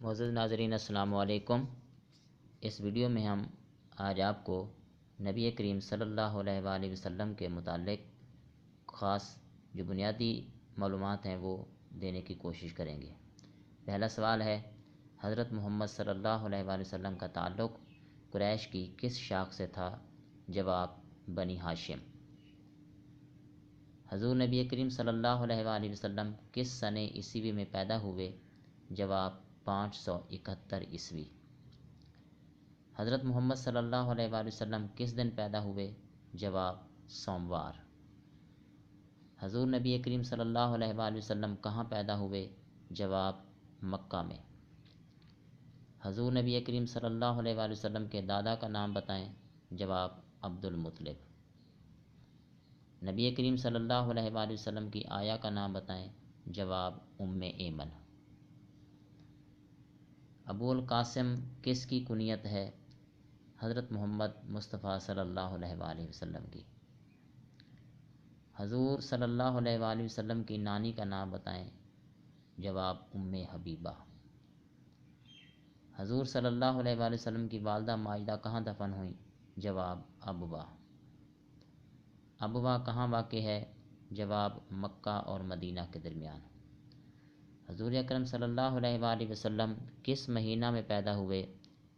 معزز ناظرین السلام علیکم۔ اس ویڈیو میں ہم آج آپ کو نبی کریم صلی اللہ علیہ وآلہ وسلم کے متعلق خاص جو بنیادی معلومات ہیں وہ دینے کی کوشش کریں گے۔ پہلا سوال ہے، حضرت محمد صلی اللہ علیہ وآلہ وسلم کا تعلق قریش کی کس شاخ سے تھا؟ جواب، بنی ہاشم۔ حضور نبی کریم صلی اللہ علیہ وآلہ وسلم کس سنہ عیسوی میں پیدا ہوئے؟ جواب، 571 عیسوی۔ حضرت محمد صلی اللہ علیہ وآلہ وسلم کس دن پیدا ہوئے؟ جواب، سوموار۔ حضور نبی کریم صلی اللہ علیہ وآلہ وسلم کہاں پیدا ہوئے؟ جواب، مکہ میں۔ حضور نبی کریم صلی اللہ علیہ وآلہ وسلم کے دادا کا نام بتائیں۔ جواب، عبد المطلب۔ نبی کریم صلی اللہ علیہ وآلہ وسلم کی آیا کا نام بتائیں۔ جواب، ام ایمن۔ ابو القاسم کس کی کنیت ہے؟ حضرت محمد مصطفیٰ صلی اللہ علیہ وآلہ وسلم کی۔ حضور صلی اللہ علیہ وآلہ وسلم کی نانی کا نام بتائیں۔ جواب، ام حبیبہ۔ حضور صلی اللہ علیہ وآلہ وسلم کی والدہ ماجدہ کہاں دفن ہوئیں؟ جواب، ابوا۔ ابوا کہاں واقع ہے؟ جواب، مکہ اور مدینہ کے درمیان۔ حضور اکرم صلی اللہ علیہ وآلہ وسلم کس مہینہ میں پیدا ہوئے؟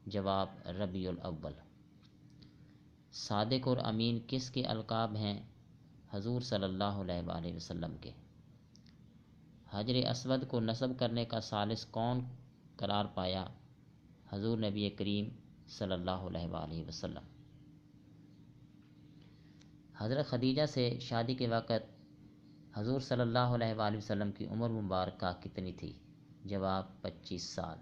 جواب، ربیع الاول۔ صادق اور امین کس کے القاب ہیں؟ حضور صلی اللہ علیہ وآلہ وسلم کے۔ حجر اسود کو نصب کرنے کا ثالث کون قرار پایا؟ حضور نبی کریم صلی اللہ علیہ وآلہ وسلم۔ حضرت خدیجہ سے شادی کے وقت حضور صلی اللہ علیہ وآلہ وسلم کی عمر مبارکہ کتنی تھی؟ جواب، 25 سال۔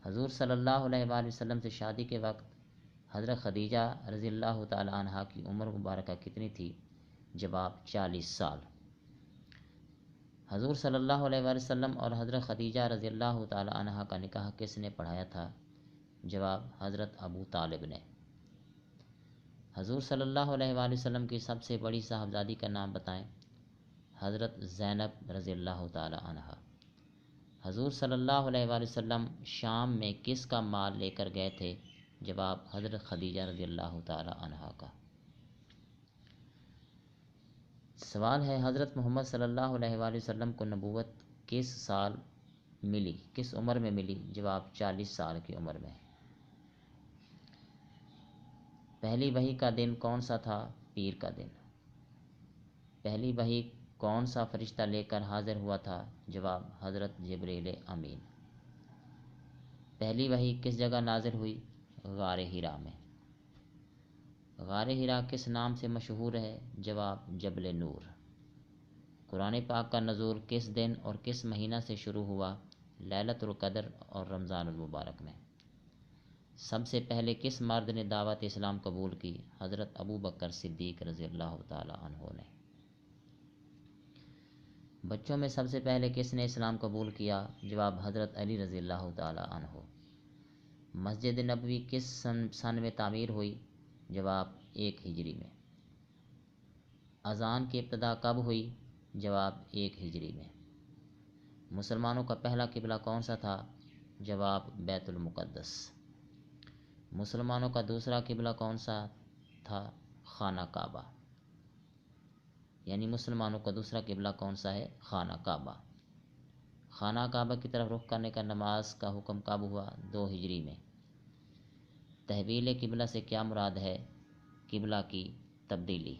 حضور صلی اللہ علیہ وآلہ وسلم سے شادی کے وقت حضرت خدیجہ رضی اللہ تعالی عنہا کی عمر مبارکہ کتنی تھی؟ جواب، 40 سال۔ حضور صلی اللہ علیہ وآلہ وسلم اور حضرت خدیجہ رضی اللہ تعالی عنہا کا نکاح کس نے پڑھایا تھا؟ جواب، حضرت ابو طالب نے۔ حضور صلی اللہ علیہ وآلہ وسلم کی سب سے بڑی صاحبزادی کا نام بتائیں۔ حضرت زینب رضی اللہ تعالی عنہا۔ حضور صلی اللہ علیہ وآلہ وسلم شام میں کس کا مال لے کر گئے تھے؟ جواب، حضرت خدیجہ رضی اللہ تعالی عنہا کا۔ سوال ہے، حضرت محمد صلی اللہ علیہ وآلہ وسلم کو نبوت کس سال ملی، کس عمر میں ملی؟ جواب، 40 سال کی عمر میں۔ پہلی وحی کا دن کون سا تھا؟ پیر کا دن۔ پہلی وحی کون سا فرشتہ لے کر حاضر ہوا تھا؟ جواب، حضرت جبریل امین۔ پہلی وحی کس جگہ نازل ہوئی؟ غار حرا میں۔ غار حرا کس نام سے مشہور ہے؟ جواب، جبل نور۔ قرآن پاک کا نزول کس دن اور کس مہینہ سے شروع ہوا؟ لیلۃ القدر اور رمضان المبارک میں۔ سب سے پہلے کس مرد نے دعوت اسلام قبول کی؟ حضرت ابو بکر صدیق رضی اللہ تعالی عنہ نے۔ بچوں میں سب سے پہلے کس نے اسلام قبول کیا؟ جواب، حضرت علی رضی اللہ تعالی عنہ۔ مسجد نبوی کس سن میں تعمیر ہوئی؟ جواب، 1 ہجری میں۔ اذان کی ابتدا کب ہوئی؟ جواب، 1 ہجری میں۔ مسلمانوں کا پہلا قبلہ کون سا تھا؟ جواب، بیت المقدس۔ مسلمانوں کا دوسرا قبلہ کون سا تھا؟ خانہ کعبہ۔ یعنی مسلمانوں کا دوسرا قبلہ کون سا ہے؟ خانہ کعبہ۔ خانہ کعبہ کی طرف رخ کرنے کا نماز کا حکم کب ہوا؟ 2 ہجری میں۔ تحویل قبلہ سے کیا مراد ہے؟ قبلہ کی تبدیلی۔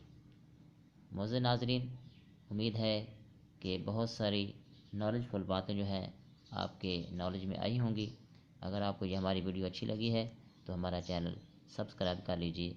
معزز ناظرین، امید ہے کہ بہت ساری نالج فل باتیں جو ہیں آپ کے نالج میں آئی ہوں گی۔ اگر آپ کو یہ ہماری ویڈیو اچھی لگی ہے تو ہمارا چینل سبسکرائب کر لیجیے